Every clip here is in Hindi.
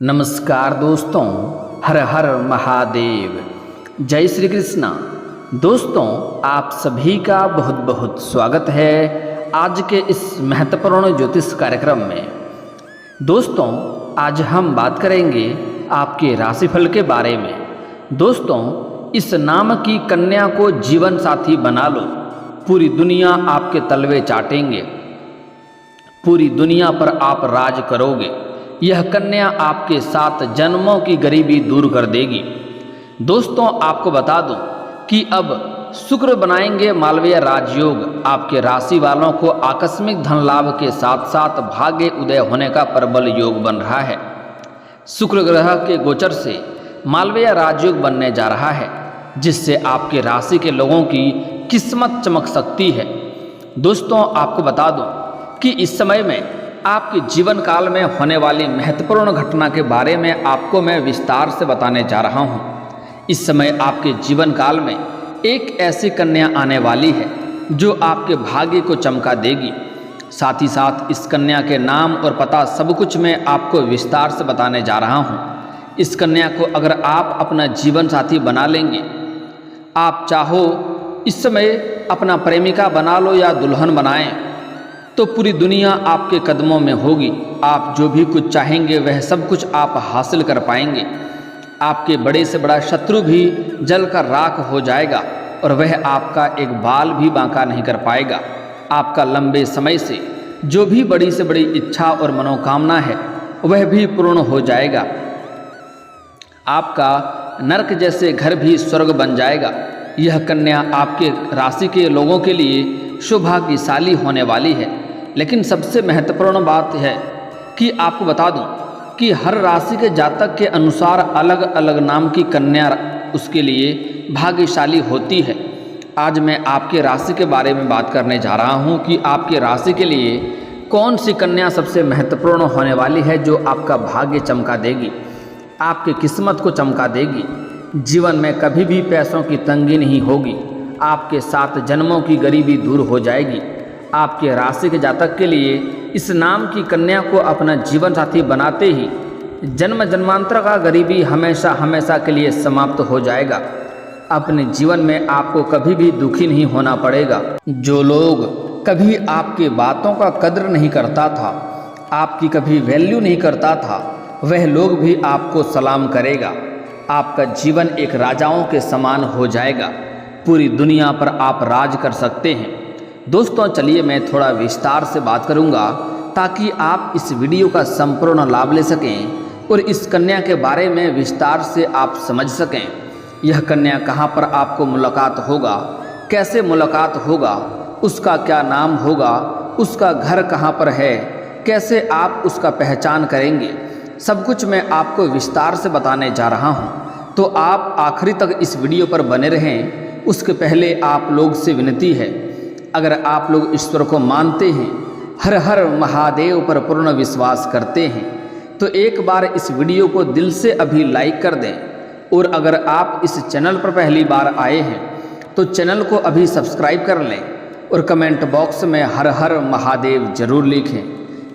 नमस्कार दोस्तों, हर हर महादेव, जय श्री कृष्णा। दोस्तों, आप सभी का बहुत बहुत स्वागत है आज के इस महत्वपूर्ण ज्योतिष कार्यक्रम में। दोस्तों, आज हम बात करेंगे आपके राशिफल के बारे में। दोस्तों, इस नाम की कन्या को जीवन साथी बना लो, पूरी दुनिया आपके तलवे चाटेंगे, पूरी दुनिया पर आप राज करोगे। यह कन्या आपके 7 जन्मों की गरीबी दूर कर देगी। दोस्तों, आपको बता दूं कि अब शुक्र बनाएंगे मालवीय राजयोग। आपके राशि वालों को आकस्मिक धन लाभ के साथ साथ भाग्य उदय होने का प्रबल योग बन रहा है। शुक्र ग्रह के गोचर से मालवीय राजयोग बनने जा रहा है, जिससे आपके राशि के लोगों की किस्मत चमक सकती है। दोस्तों, आपको बता दूं कि इस समय में आपके जीवन काल में होने वाली महत्वपूर्ण घटना के बारे में आपको मैं विस्तार से बताने जा रहा हूं। इस समय आपके जीवन काल में एक ऐसी कन्या आने वाली है जो आपके भाग्य को चमका देगी। साथ ही साथ इस कन्या के नाम और पता सब कुछ मैं आपको विस्तार से बताने जा रहा हूं। इस कन्या को अगर आप अपना जीवन साथी बना लेंगे, आप चाहो इस समय अपना प्रेमिका बना लो या दुल्हन बनाएं, तो पूरी दुनिया आपके कदमों में होगी। आप जो भी कुछ चाहेंगे वह सब कुछ आप हासिल कर पाएंगे। आपके बड़े से बड़ा शत्रु भी जल कर राख हो जाएगा और वह आपका एक बाल भी बांका नहीं कर पाएगा। आपका लंबे समय से जो भी बड़ी से बड़ी इच्छा और मनोकामना है वह भी पूर्ण हो जाएगा। आपका नरक जैसे घर भी स्वर्ग बन जाएगा। यह कन्या आपके राशि के लोगों के लिए सौभाग्यशाली होने वाली है। लेकिन सबसे महत्वपूर्ण बात है कि आपको बता दूं कि हर राशि के जातक के अनुसार अलग अलग नाम की कन्या उसके लिए भाग्यशाली होती है। आज मैं आपके राशि के बारे में बात करने जा रहा हूं कि आपके राशि के लिए कौन सी कन्या सबसे महत्वपूर्ण होने वाली है, जो आपका भाग्य चमका देगी, आपकी किस्मत को चमका देगी। जीवन में कभी भी पैसों की तंगी नहीं होगी। आपके 7 जन्मों की गरीबी दूर हो जाएगी। आपके राशि के जातक के लिए इस नाम की कन्या को अपना जीवन साथी बनाते ही जन्म जन्मांतर का गरीबी हमेशा हमेशा के लिए समाप्त हो जाएगा। अपने जीवन में आपको कभी भी दुखी नहीं होना पड़ेगा। जो लोग कभी आपके बातों का कद्र नहीं करता था, आपकी कभी वैल्यू नहीं करता था, वह लोग भी आपको सलाम करेगा। आपका जीवन एक राजाओं के समान हो जाएगा। पूरी दुनिया पर आप राज कर सकते हैं। दोस्तों, चलिए मैं थोड़ा विस्तार से बात करूंगा ताकि आप इस वीडियो का संपूर्ण लाभ ले सकें और इस कन्या के बारे में विस्तार से आप समझ सकें। यह कन्या कहां पर आपको मुलाकात होगा, कैसे मुलाकात होगा, उसका क्या नाम होगा, उसका घर कहां पर है, कैसे आप उसका पहचान करेंगे, सब कुछ मैं आपको विस्तार से बताने जा रहा हूं। तो आप आखिरी तक इस वीडियो पर बने रहें। उसके पहले आप लोग से विनती है, अगर आप लोग ईश्वर को मानते हैं, हर हर महादेव पर पूर्ण विश्वास करते हैं, तो एक बार इस वीडियो को दिल से अभी लाइक कर दें। और अगर आप इस चैनल पर पहली बार आए हैं तो चैनल को अभी सब्सक्राइब कर लें और कमेंट बॉक्स में हर हर महादेव जरूर लिखें।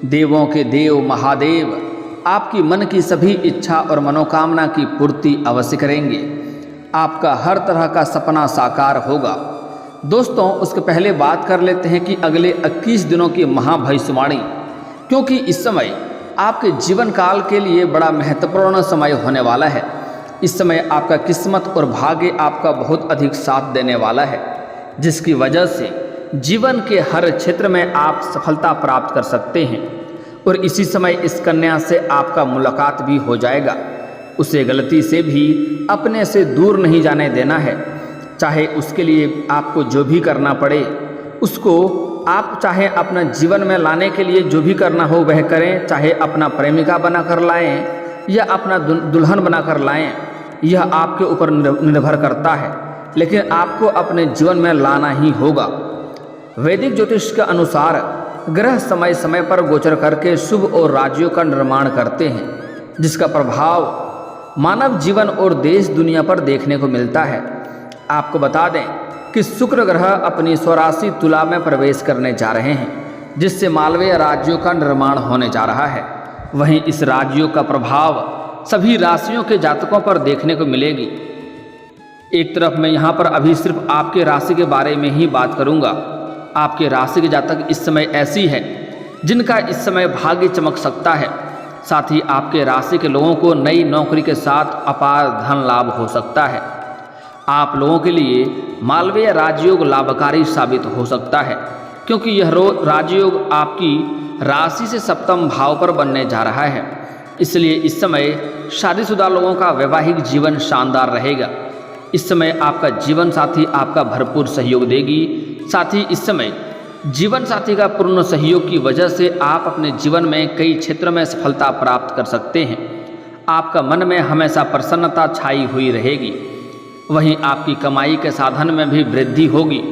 देवों के देव महादेव आपकी मन की सभी इच्छा और मनोकामना की पूर्ति अवश्य करेंगे। आपका हर तरह का सपना साकार होगा। दोस्तों, उसके पहले बात कर लेते हैं कि अगले 21 दिनों की महाभविष्यवाणी, क्योंकि इस समय आपके जीवन काल के लिए बड़ा महत्वपूर्ण समय होने वाला है। इस समय आपका किस्मत और भाग्य आपका बहुत अधिक साथ देने वाला है, जिसकी वजह से जीवन के हर क्षेत्र में आप सफलता प्राप्त कर सकते हैं। और इसी समय इस कन्या से आपका मुलाकात भी हो जाएगा। उसे गलती से भी अपने से दूर नहीं जाने देना है। चाहे उसके लिए आपको जो भी करना पड़े, उसको आप चाहे अपना जीवन में लाने के लिए जो भी करना हो वह करें। चाहे अपना प्रेमिका बना कर लाएँ या अपना दुल्हन बना कर लाएँ, यह आपके ऊपर निर्भर करता है, लेकिन आपको अपने जीवन में लाना ही होगा। वैदिक ज्योतिष के अनुसार ग्रह समय समय पर गोचर करके शुभ और राज्यों का निर्माण करते हैं, जिसका प्रभाव मानव जीवन और देश दुनिया पर देखने को मिलता है। आपको बता दें कि शुक्र ग्रह अपनी स्वराशि तुला में प्रवेश करने जा रहे हैं, जिससे मालवीय राज्यों का निर्माण होने जा रहा है। वहीं इस राज्यों का प्रभाव सभी राशियों के जातकों पर देखने को मिलेगी। एक तरफ मैं यहाँ पर अभी सिर्फ आपके राशि के बारे में ही बात करूँगा। आपके राशि के जातक इस समय ऐसी है जिनका इस समय भाग्य चमक सकता है। साथ ही आपके राशि के लोगों को नई नौकरी के साथ अपार धन लाभ हो सकता है। आप लोगों के लिए मालवीय राजयोग लाभकारी साबित हो सकता है, क्योंकि यह राजयोग आपकी राशि से सप्तम भाव पर बनने जा रहा है। इसलिए इस समय शादीशुदा लोगों का वैवाहिक जीवन शानदार रहेगा। इस समय आपका जीवन साथी आपका भरपूर सहयोग देगी। साथ ही इस समय जीवन साथी का पूर्ण सहयोग की वजह से आप अपने जीवन में कई क्षेत्रों में सफलता प्राप्त कर सकते हैं। आपका मन में हमेशा प्रसन्नता छाई हुई रहेगी। वहीं आपकी कमाई के साधन में भी वृद्धि होगी।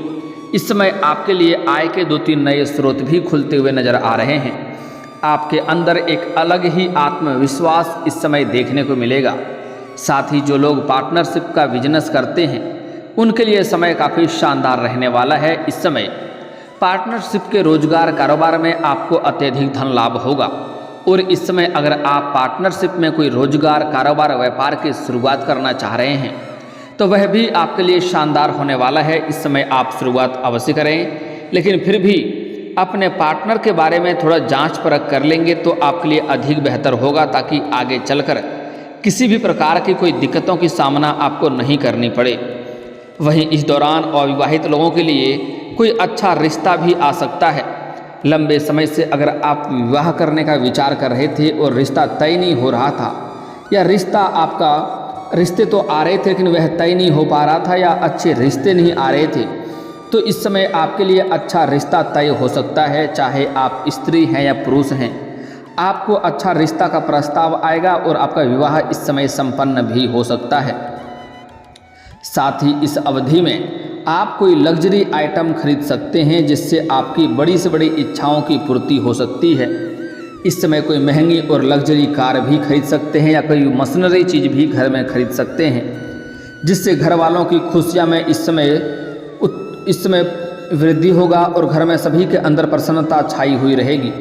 इस समय आपके लिए आय के 2-3 नए स्रोत भी खुलते हुए नजर आ रहे हैं। आपके अंदर एक अलग ही आत्मविश्वास इस समय देखने को मिलेगा। साथ ही जो लोग पार्टनरशिप का बिजनेस करते हैं उनके लिए समय काफ़ी शानदार रहने वाला है। इस समय पार्टनरशिप के रोजगार कारोबार में आपको अत्यधिक धन लाभ होगा। और इस समय अगर आप पार्टनरशिप में कोई रोजगार कारोबार व्यापार की शुरुआत करना चाह रहे हैं तो वह भी आपके लिए शानदार होने वाला है। इस समय आप शुरुआत अवश्य करें, लेकिन फिर भी अपने पार्टनर के बारे में थोड़ा जांच परख कर लेंगे तो आपके लिए अधिक बेहतर होगा, ताकि आगे चलकर किसी भी प्रकार की कोई दिक्कतों की सामना आपको नहीं करनी पड़े। वहीं इस दौरान अविवाहित लोगों के लिए कोई अच्छा रिश्ता भी आ सकता है। लंबे समय से अगर आप विवाह करने का विचार कर रहे थे और रिश्ता तय नहीं हो रहा था, या रिश्ते तो आ रहे थे लेकिन वह तय नहीं हो पा रहा था, या अच्छे रिश्ते नहीं आ रहे थे, तो इस समय आपके लिए अच्छा रिश्ता तय हो सकता है। चाहे आप स्त्री हैं या पुरुष हैं, आपको अच्छा रिश्ता का प्रस्ताव आएगा और आपका विवाह इस समय संपन्न भी हो सकता है। साथ ही इस अवधि में आप कोई लग्जरी आइटम खरीद सकते हैं, जिससे आपकी बड़ी से बड़ी इच्छाओं की पूर्ति हो सकती है। इस समय कोई महंगी और लग्जरी कार भी खरीद सकते हैं, या कोई मशीनरी चीज़ भी घर में खरीद सकते हैं, जिससे घर वालों की खुशियां में इस समय वृद्धि होगा और घर में सभी के अंदर प्रसन्नता छाई हुई रहेगी।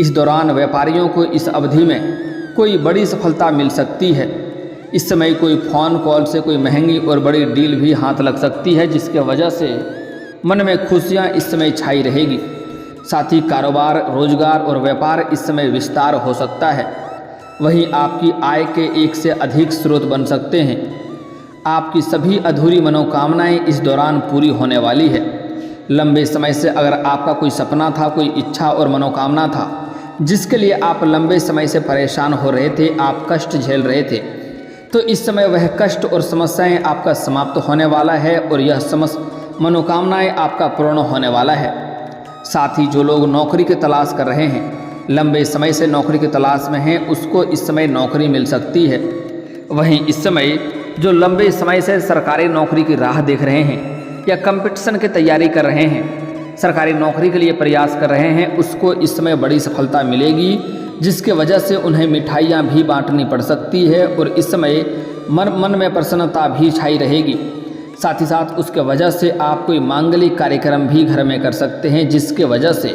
इस दौरान व्यापारियों को इस अवधि में कोई बड़ी सफलता मिल सकती है। इस समय कोई फ़ोन कॉल से कोई महंगी और बड़ी डील भी हाथ लग सकती है, जिसके वजह से मन में खुशियां इस समय छाई रहेगी। साथ ही कारोबार, रोजगार और व्यापार इस समय विस्तार हो सकता है। वहीं आपकी आय के एक से अधिक स्रोत बन सकते हैं। आपकी सभी अधूरी मनोकामनाएं इस दौरान पूरी होने वाली है। लंबे समय से अगर आपका कोई सपना था, कोई इच्छा और मनोकामना था, जिसके लिए आप लंबे समय से परेशान हो रहे थे, आप कष्ट झेल रहे थे, तो इस समय वह कष्ट और समस्याएं आपका समाप्त होने वाला है और यह मनोकामनाएं आपका पूर्ण होने वाला है। साथ ही जो लोग नौकरी की तलाश कर रहे हैं, लंबे समय से नौकरी की तलाश में हैं, उसको इस समय नौकरी मिल सकती है। वहीं इस समय जो लंबे समय से सरकारी नौकरी की राह देख रहे हैं या कंपटीशन की तैयारी कर रहे हैं, सरकारी नौकरी के लिए प्रयास कर रहे हैं, उसको इस समय बड़ी सफलता मिलेगी, जिसके वजह से उन्हें मिठाइयाँ भी बांटनी पड़ सकती है और इस समय मन में प्रसन्नता भी छाई रहेगी। साथ ही साथ उसके वजह से आप कोई मांगलिक कार्यक्रम भी घर में कर सकते हैं, जिसके वजह से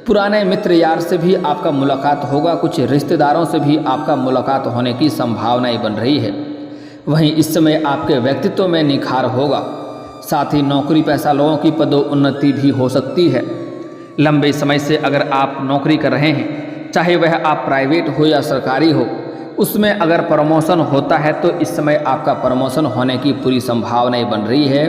पुराने मित्र यार से भी आपका मुलाकात होगा, कुछ रिश्तेदारों से भी आपका मुलाकात होने की संभावनाएं बन रही है। वहीं इस समय आपके व्यक्तित्व में निखार होगा। साथ ही नौकरी पेशा लोगों की पदोन्नति भी हो सकती है। लंबे समय से अगर आप नौकरी कर रहे हैं, चाहे वह आप प्राइवेट हो या सरकारी हो, उसमें अगर प्रमोशन होता है तो इस समय आपका प्रमोशन होने की पूरी संभावनाएं बन रही है।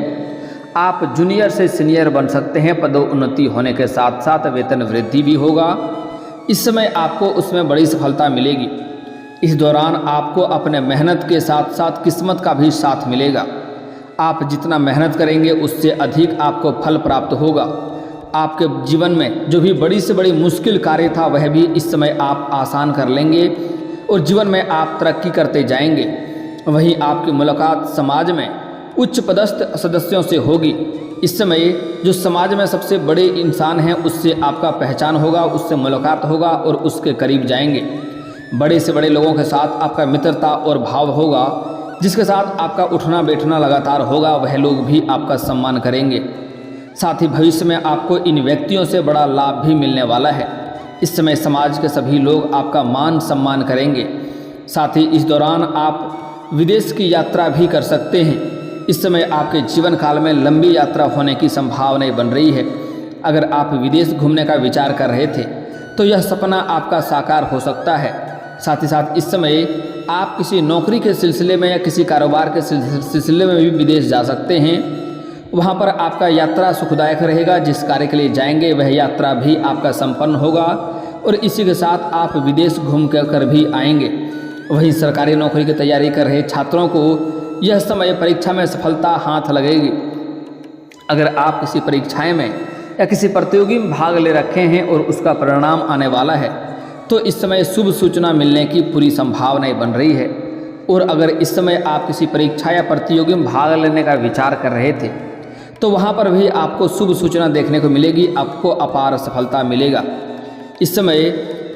आप जूनियर से सीनियर बन सकते हैं। पदोन्नति होने के साथ साथ वेतन वृद्धि भी होगा। इस समय आपको उसमें बड़ी सफलता मिलेगी। इस दौरान आपको अपने मेहनत के साथ साथ किस्मत का भी साथ मिलेगा। आप जितना मेहनत करेंगे उससे अधिक आपको फल प्राप्त होगा। आपके जीवन में जो भी बड़ी से बड़ी मुश्किल कार्य था वह भी इस समय आप आसान कर लेंगे और जीवन में आप तरक्की करते जाएंगे। वहीं आपकी मुलाकात समाज में उच्च पदस्थ सदस्यों से होगी। इस समय जो समाज में सबसे बड़े इंसान हैं उससे आपका पहचान होगा, उससे मुलाकात होगा और उसके करीब जाएंगे। बड़े से बड़े लोगों के साथ आपका मित्रता और भाव होगा, जिसके साथ आपका उठना बैठना लगातार होगा। वह लोग भी आपका सम्मान करेंगे। साथ ही भविष्य में आपको इन व्यक्तियों से बड़ा लाभ भी मिलने वाला है। इस समय समाज के सभी लोग आपका मान सम्मान करेंगे। साथ ही इस दौरान आप विदेश की यात्रा भी कर सकते हैं। इस समय आपके जीवन काल में लंबी यात्रा होने की संभावनाएं बन रही है। अगर आप विदेश घूमने का विचार कर रहे थे तो यह सपना आपका साकार हो सकता है। साथ ही साथ इस समय आप किसी नौकरी के सिलसिले में या किसी कारोबार के सिलसिले में भी विदेश जा सकते हैं। वहाँ पर आपका यात्रा सुखदायक रहेगा। जिस कार्य के लिए जाएंगे वह यात्रा भी आपका संपन्न होगा और इसी के साथ आप विदेश घूम कर भी आएंगे। वहीं सरकारी नौकरी की तैयारी कर रहे छात्रों को यह समय परीक्षा में सफलता हाथ लगेगी। अगर आप किसी परीक्षाएं में या किसी प्रतियोगी में भाग ले रखे हैं और उसका परिणाम आने वाला है तो इस समय शुभ सूचना मिलने की पूरी संभावनाएं बन रही है। और अगर इस समय आप किसी परीक्षा या प्रतियोगी में भाग लेने का विचार कर रहे थे तो वहाँ पर भी आपको शुभ सूचना देखने को मिलेगी, आपको अपार सफलता मिलेगा। इस समय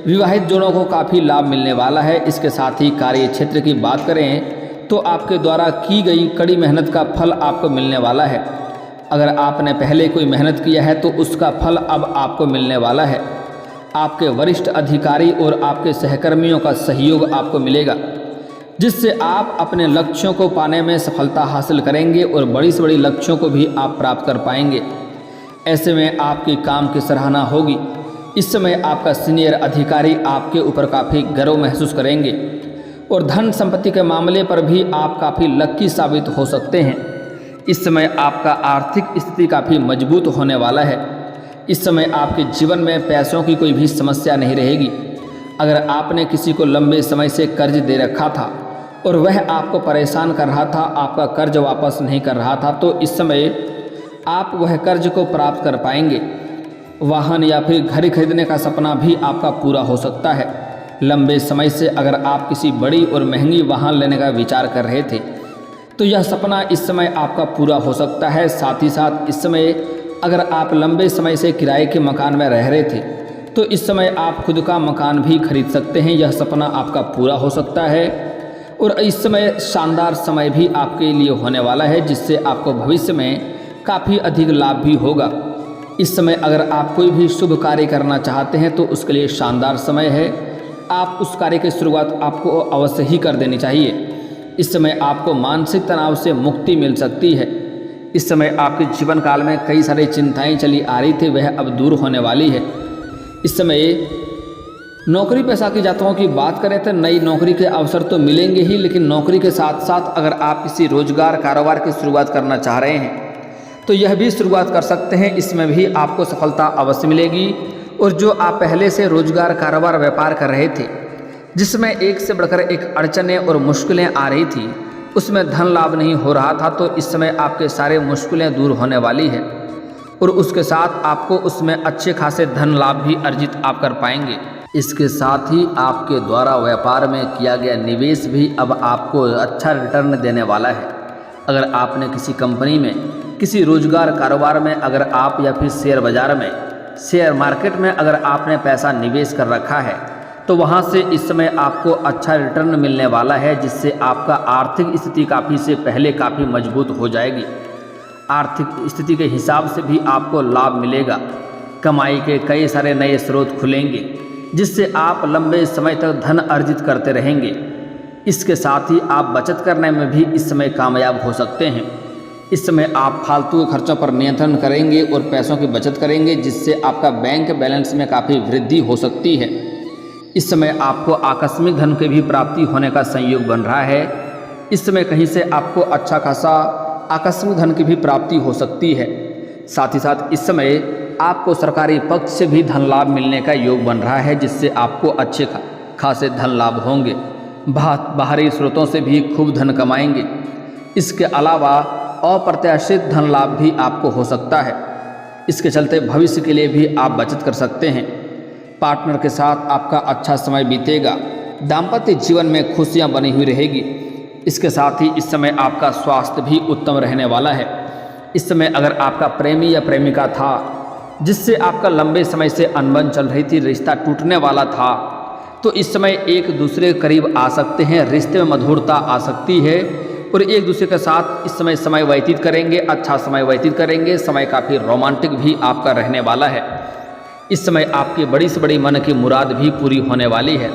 विवाहित जोड़ों को काफ़ी लाभ मिलने वाला है। इसके साथ ही कार्य क्षेत्र की बात करें तो आपके द्वारा की गई कड़ी मेहनत का फल आपको मिलने वाला है। अगर आपने पहले कोई मेहनत किया है तो उसका फल अब आपको मिलने वाला है। आपके वरिष्ठ अधिकारी और आपके सहकर्मियों का सहयोग आपको मिलेगा, जिससे आप अपने लक्ष्यों को पाने में सफलता हासिल करेंगे और बड़ी से बड़ी लक्ष्यों को भी आप प्राप्त कर पाएंगे। ऐसे में आपके काम की सराहना होगी। इस समय आपका सीनियर अधिकारी आपके ऊपर काफ़ी गर्व महसूस करेंगे और धन संपत्ति के मामले पर भी आप काफ़ी लकी साबित हो सकते हैं। इस समय आपका आर्थिक स्थिति काफ़ी मजबूत होने वाला है। इस समय आपके जीवन में पैसों की कोई भी समस्या नहीं रहेगी। अगर आपने किसी को लंबे समय से कर्ज दे रखा था और वह आपको परेशान कर रहा था, आपका कर्ज वापस नहीं कर रहा था, तो इस समय आप वह कर्ज को प्राप्त कर पाएंगे। वाहन या फिर घर खरीदने का सपना भी आपका पूरा हो सकता है। लंबे समय से अगर आप किसी बड़ी और महंगी वाहन लेने का विचार कर रहे थे तो यह सपना इस समय आपका पूरा हो सकता है। साथ ही साथ इस समय अगर आप लंबे समय से किराए के मकान में रह रहे थे तो इस समय आप खुद का मकान भी खरीद सकते हैं। यह सपना आपका पूरा हो सकता है और इस समय शानदार समय भी आपके लिए होने वाला है, जिससे आपको भविष्य में काफ़ी अधिक लाभ भी होगा। इस समय अगर आप कोई भी शुभ कार्य करना चाहते हैं तो उसके लिए शानदार समय है। आप उस कार्य की शुरुआत आपको अवश्य ही कर देनी चाहिए। इस समय आपको मानसिक तनाव से मुक्ति मिल सकती है। इस समय आपके जीवन काल में कई सारी चिंताएं चली आ रही थी, वह अब दूर होने वाली है। इस समय नौकरी पेशा की जातकों की बात करें तो नई नौकरी के अवसर तो मिलेंगे ही, लेकिन नौकरी के साथ साथ अगर आप किसी रोजगार कारोबार की शुरुआत करना चाह रहे हैं तो यह भी शुरुआत कर सकते हैं। इसमें भी आपको सफलता अवश्य मिलेगी। और जो आप पहले से रोजगार कारोबार व्यापार कर रहे थे जिसमें एक से बढ़कर एक अड़चनें और मुश्किलें आ रही थी, उसमें धन लाभ नहीं हो रहा था, तो इस समय आपके सारे मुश्किलें दूर होने वाली है और उसके साथ आपको उसमें अच्छे खासे धन लाभ भी अर्जित आप कर पाएंगे। इसके साथ ही आपके द्वारा व्यापार में किया गया निवेश भी अब आपको अच्छा रिटर्न देने वाला है। अगर आपने किसी कंपनी में, किसी रोजगार कारोबार में, अगर आप या फिर शेयर बाजार में, शेयर मार्केट में अगर आपने पैसा निवेश कर रखा है तो वहाँ से इस समय आपको अच्छा रिटर्न मिलने वाला है, जिससे आपका आर्थिक स्थिति काफ़ी से पहले काफ़ी मजबूत हो जाएगी। आर्थिक स्थिति के हिसाब से भी आपको लाभ मिलेगा। कमाई के कई सारे नए स्रोत खुलेंगे, जिससे आप लंबे समय तक धन अर्जित करते रहेंगे। इसके साथ ही आप बचत करने में भी इस समय कामयाब हो सकते हैं। इस समय आप फालतू खर्चों पर नियंत्रण करेंगे और पैसों की बचत करेंगे, जिससे आपका बैंक बैलेंस में काफ़ी वृद्धि हो सकती है। इस समय आपको आकस्मिक धन की भी प्राप्ति होने का संयोग बन रहा है। इस समय कहीं से आपको अच्छा खासा आकस्मिक धन की भी प्राप्ति हो सकती है। साथ ही साथ इस समय आपको सरकारी पक्ष से भी धन लाभ मिलने का योग बन रहा है, जिससे आपको अच्छे खासे धन लाभ होंगे। बाहरी स्रोतों से भी खूब धन कमाएंगे। इसके अलावा अप्रत्याशित धन लाभ भी आपको हो सकता है। इसके चलते भविष्य के लिए भी आप बचत कर सकते हैं। पार्टनर के साथ आपका अच्छा समय बीतेगा। दाम्पत्य जीवन में खुशियां बनी हुई रहेगी। इसके साथ ही इस समय आपका स्वास्थ्य भी उत्तम रहने वाला है। इस समय अगर आपका प्रेमी या प्रेमिका था जिससे आपका लंबे समय से अनबन चल रही थी, रिश्ता टूटने वाला था, तो इस समय एक दूसरे के करीब आ सकते हैं। रिश्ते में मधुरता आ सकती है और एक दूसरे के साथ इस समय व्यतीत करेंगे, अच्छा समय व्यतीत करेंगे। समय काफ़ी रोमांटिक भी आपका रहने वाला है। इस समय आपकी बड़ी से बड़ी मन की मुराद भी पूरी होने वाली है।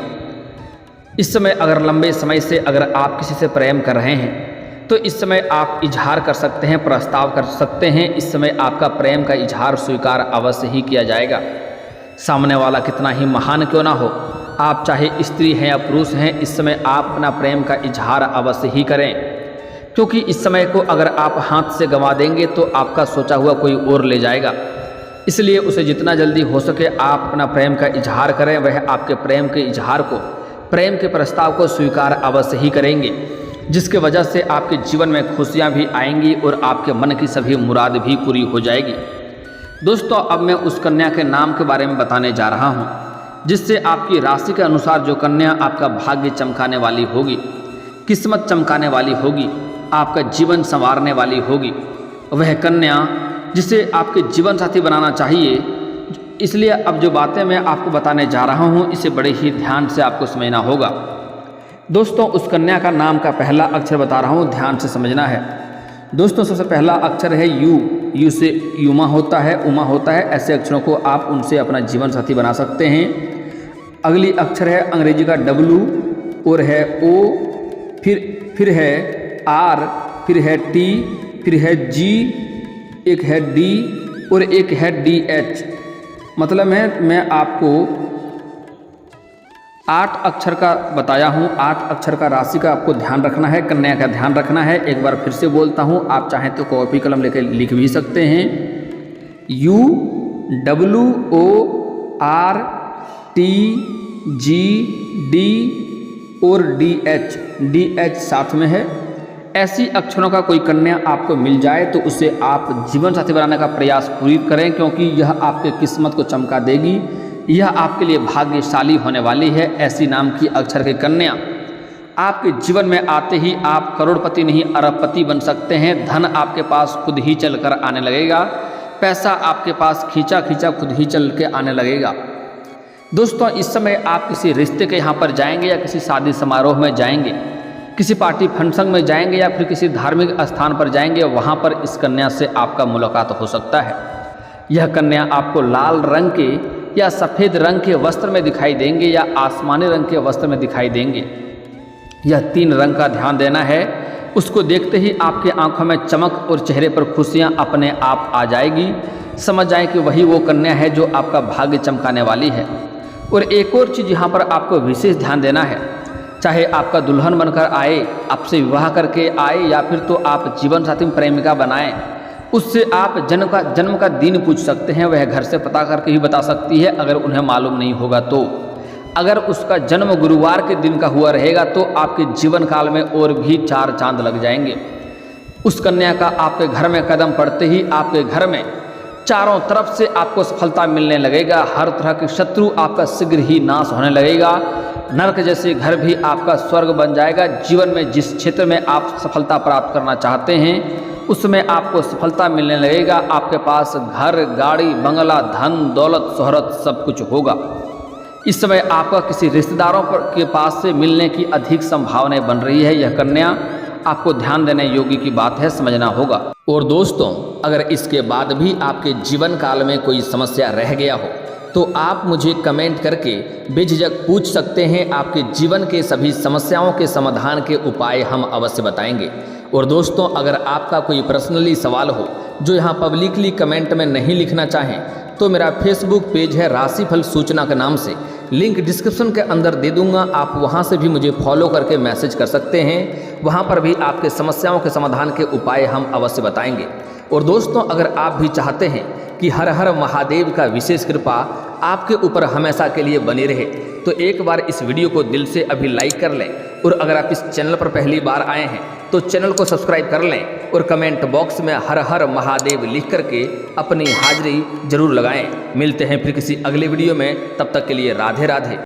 इस समय अगर लंबे समय से अगर आप किसी से प्रेम कर रहे हैं तो इस समय आप इजहार कर सकते हैं, प्रस्ताव कर सकते हैं। इस समय आपका प्रेम का इजहार स्वीकार अवश्य ही किया जाएगा। सामने वाला कितना ही महान क्यों ना हो, आप चाहे स्त्री हैं या पुरुष हैं, इस समय आप अपना प्रेम का इजहार अवश्य ही करें, क्योंकि इस समय को अगर आप हाथ से गंवा देंगे तो आपका सोचा हुआ कोई और ले जाएगा। इसलिए उसे जितना जल्दी हो सके आप अपना प्रेम का इजहार करें। वह आपके प्रेम के इजहार को, प्रेम के प्रस्ताव को स्वीकार अवश्य ही करेंगे, जिसके वजह से आपके जीवन में खुशियां भी आएंगी और आपके मन की सभी मुराद भी पूरी हो जाएगी। दोस्तों, अब मैं उस कन्या के नाम के बारे में बताने जा रहा हूं, जिससे आपकी राशि के अनुसार जो कन्या आपका भाग्य चमकाने वाली होगी, किस्मत चमकाने वाली होगी, आपका जीवन संवारने वाली होगी, वह कन्या जिसे आपके जीवन साथी बनाना चाहिए। इसलिए अब जो बातें मैं आपको बताने जा रहा हूं, इसे बड़े ही ध्यान से आपको समझना होगा। दोस्तों, उस कन्या का नाम का पहला अक्षर बता रहा हूं, ध्यान से समझना है। दोस्तों, सबसे पहला अक्षर है यू। यू से युमा होता है, उमा होता है। ऐसे अक्षरों को आप उनसे अपना जीवन साथी बना सकते हैं। अगली अक्षर है अंग्रेजी का डब्लू और है ओ, फिर है आर, फिर है टी, फिर है जी, एक है डी और एक है डी एच। मतलब मैं आपको 8 अक्षर का बताया हूँ। 8 अक्षर का राशि का आपको ध्यान रखना है, कन्या का ध्यान रखना है। एक बार फिर से बोलता हूँ, आप चाहें तो कॉपी कलम लेकर लिख भी सकते हैं। U, W, O, R, T, G, D और डी एच। डी एच साथ में है। ऐसी अक्षरों का कोई कन्या आपको मिल जाए तो उसे आप जीवन साथी बनाने का प्रयास पूरी करें, क्योंकि यह आपके किस्मत को चमका देगी। यह आपके लिए भाग्यशाली होने वाली है। ऐसी नाम की अक्षर की कन्या आपके जीवन में आते ही आप करोड़पति नहीं अरबपति बन सकते हैं। धन आपके पास खुद ही चलकर आने लगेगा। पैसा आपके पास खींचा खींचा खुद ही चल के आने लगेगा। दोस्तों, इस समय आप किसी रिश्ते के यहाँ पर जाएंगे या किसी शादी समारोह में जाएंगे, किसी पार्टी फंक्शन में जाएंगे या फिर किसी धार्मिक स्थान पर जाएंगे, वहाँ पर इस कन्या से आपका मुलाकात हो सकता है। यह कन्या आपको लाल रंग के या सफ़ेद रंग के वस्त्र में दिखाई देंगे या आसमानी रंग के वस्त्र में दिखाई देंगे। यह 3 रंग का ध्यान देना है। उसको देखते ही आपके आंखों में चमक और चेहरे पर खुशियाँ अपने आप आ जाएगी। समझ जाएं कि वही वो कन्या है जो आपका भाग्य चमकाने वाली है। और एक और चीज़ यहाँ पर आपको विशेष ध्यान देना है, चाहे आपका दुल्हन बनकर आए, आपसे विवाह करके आए या फिर तो आप जीवन साथी प्रेमिका बनाएं, उससे आप जन्म का दिन पूछ सकते हैं। वह घर से पता करके ही बता सकती है, अगर उन्हें मालूम नहीं होगा तो। अगर उसका जन्म गुरुवार के दिन का हुआ रहेगा तो आपके जीवन काल में और भी 4 चांद लग जाएंगे। उस कन्या का आपके घर में कदम पड़ते ही आपके घर में चारों तरफ से आपको सफलता मिलने लगेगा। हर तरह के शत्रु आपका शीघ्र ही नाश होने लगेगा। नरक जैसे घर भी आपका स्वर्ग बन जाएगा। जीवन में जिस क्षेत्र में आप सफलता प्राप्त करना चाहते हैं उसमें आपको सफलता मिलने लगेगा। आपके पास घर, गाड़ी, बंगला, धन, दौलत, शोहरत सब कुछ होगा। इस समय आपका किसी रिश्तेदारों के पास से मिलने की अधिक संभावनाएं बन रही है। यह कन्या आपको ध्यान देने योग्य की बात है, समझना होगा। और दोस्तों, अगर इसके बाद भी आपके जीवन काल में कोई समस्या रह गया हो तो आप मुझे कमेंट करके बेझिझक पूछ सकते हैं। आपके जीवन के सभी समस्याओं के समाधान के उपाय हम अवश्य बताएंगे। और दोस्तों, अगर आपका कोई पर्सनली सवाल हो जो यहाँ पब्लिकली कमेंट में नहीं लिखना चाहें तो मेरा फेसबुक पेज है राशिफल सूचना के नाम से, लिंक डिस्क्रिप्शन के अंदर दे दूंगा। आप वहां से भी मुझे फॉलो करके मैसेज कर सकते हैं। वहां पर भी आपके समस्याओं के समाधान के उपाय हम अवश्य बताएंगे। और दोस्तों, अगर आप भी चाहते हैं कि हर हर महादेव का विशेष कृपा आपके ऊपर हमेशा के लिए बनी रहे तो एक बार इस वीडियो को दिल से अभी लाइक कर लें। और अगर आप इस चैनल पर पहली बार आए हैं तो चैनल को सब्सक्राइब कर लें और कमेंट बॉक्स में हर हर महादेव लिख करके अपनी हाजिरी जरूर लगाएं। मिलते हैं फिर किसी अगले वीडियो में, तब तक के लिए राधे राधे।